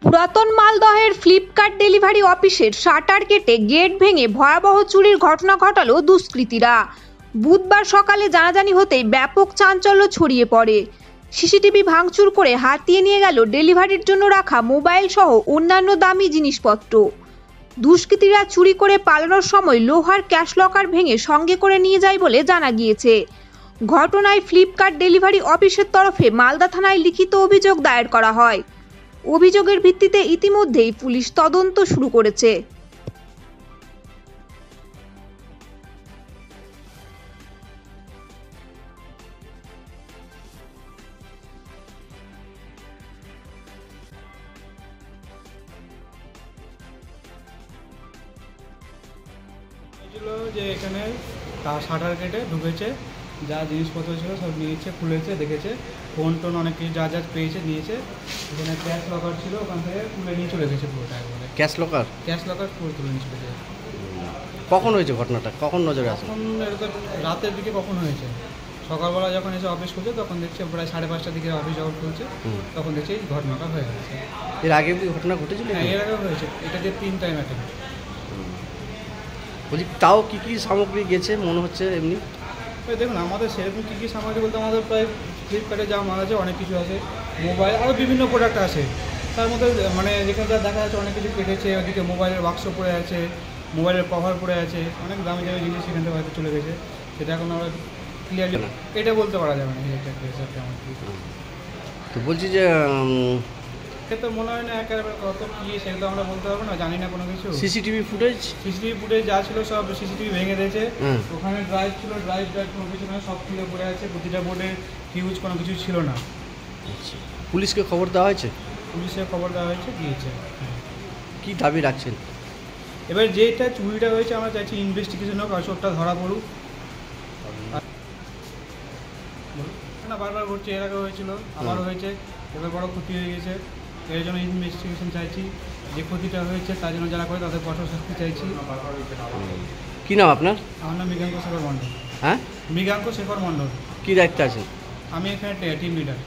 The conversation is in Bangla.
পুরাতন মালদহের ফ্লিপকার্ট ডেলিভারি অফিসের শাটার কেটে গেট ভেঙে ভয়াবহ চুরির ঘটনা ঘটালো দুষ্কৃতীরা। বুধবার সকালে জানাজানি হতেই ব্যাপক চাঞ্চল্য ছড়িয়ে পড়ে। সিসিটিভি ভাঙচুর করে হাতিয়ে নিয়ে গেল ডেলিভারির জন্য রাখা মোবাইল সহ অন্যান্য দামি জিনিসপত্র। দুষ্কৃতীরা চুরি করে পালানোর সময় লোহার ক্যাশ লকার ভেঙে সঙ্গে করে নিয়ে যায় বলে জানা গিয়েছে। ঘটনায় ফ্লিপকার্ট ডেলিভারি অফিসের তরফে মালদা থানায় লিখিত অভিযোগ দায়ের করা হয়। অভিযোগের ভিত্তিতে ইতিমধ্যেই পুলিশ তদন্ত শুরু করেছে। যে এখানে শাটার কেটে ঢুকেছে, যা জিনিসপত্র ছিল সব নিয়েছে, খুলেছে, দেখেছে, ফোন টোন অনেক কিছু যা যা পেয়েছে নিয়েছে। এখানে ক্যাশ লকার ছিল, ওখান থেকে তুলে নিয়ে চলে গেছে পুরোটা একবারে। ক্যাশ লকার পুরো তুলে নিয়ে চলে গেছে। কখন হয়েছে ঘটনাটা, কখন নজরে আসে? এখন এরকম রাতের দিকে কখন হয়েছে, সকালবেলা যখন এসে অফিস খুলছে তখন দেখছি প্রায় 5:30টার দিকে অফিস যখন খুলছে তখন দেখছি এই ঘটনাটা হয়ে গেছে। এর আগে কি ঘটনা ঘটেছিল? হ্যাঁ, এর আগে হয়েছে, এটা যে 3 টাইম অ্যাটেম্প। বলছি তাও কী কী সামগ্রী গেছে মনে হচ্ছে এমনি? দেখুন, আমাদের সেরকম কী কী সামগ্রী বলতে আমাদের প্রায় ফ্লিপকার্টে যা মাল আছে অনেক কিছু আছে, মোবাইল আরও বিভিন্ন প্রোডাক্ট আছে। তার মধ্যে মানে যেখানে যা দেখা যাচ্ছে অনেক কিছু কেটেছে, ওদিকে মোবাইলের বাক্স পড়ে আছে, মোবাইলের কভার পড়ে আছে, অনেক দামি দামি জিনিস সেখান থেকে হয়তো চলে গেছে। সেটা এখন আমরা ক্লিয়ারলি এটা বলতে পারা যাবে না এটা কেমন কী। তো বলছি যে সে তো মনে হয় না একেবারে কত কী সেটা আমরা বলতে পারবো না, জানি না কোনো কিছু। সিসিটিভি ফুটেজ যা ছিল সব সিসিটিভি ভেঙে দিয়েছে। ওখানে ড্রাইভ ছিল, ড্রাইভ কোনো কিছু না, সব খুলে পড়ে আছে, প্রতিটা বোর্ডে ফিউজ কোনো কিছু ছিল না। পুলিশকে খবর দেওয়া হয়েছে? পুলিশে খবর দেওয়া হয়েছে, দিয়েছে। কী দাবি রাখছেন? এবার যেটা চুরিটা হয়েছে আমরা চাইছি ইনভেস্টিগেশন হোক, আসলটা ধরা পড়ুক। না, বারবার ঘটছে, এর আগে হয়েছিল, আবারও হয়েছে, এবার বড় ক্ষতি হয়ে গেছে। এর জন্য ইনভেস্টিগেশন চাইছি, যে ক্ষতিটা হয়েছে তার জন্য যারা করে তাদের কঠোর শাস্তি চাইছি। কী নাম আপনার? আমার নাম মৃগাঙ্ক শেখর মণ্ডল। হ্যাঁ, মৃগাঙ্ক শেখর মণ্ডল। কী দায়িত্বে আছেন? আমি এখানে টিম লিডার।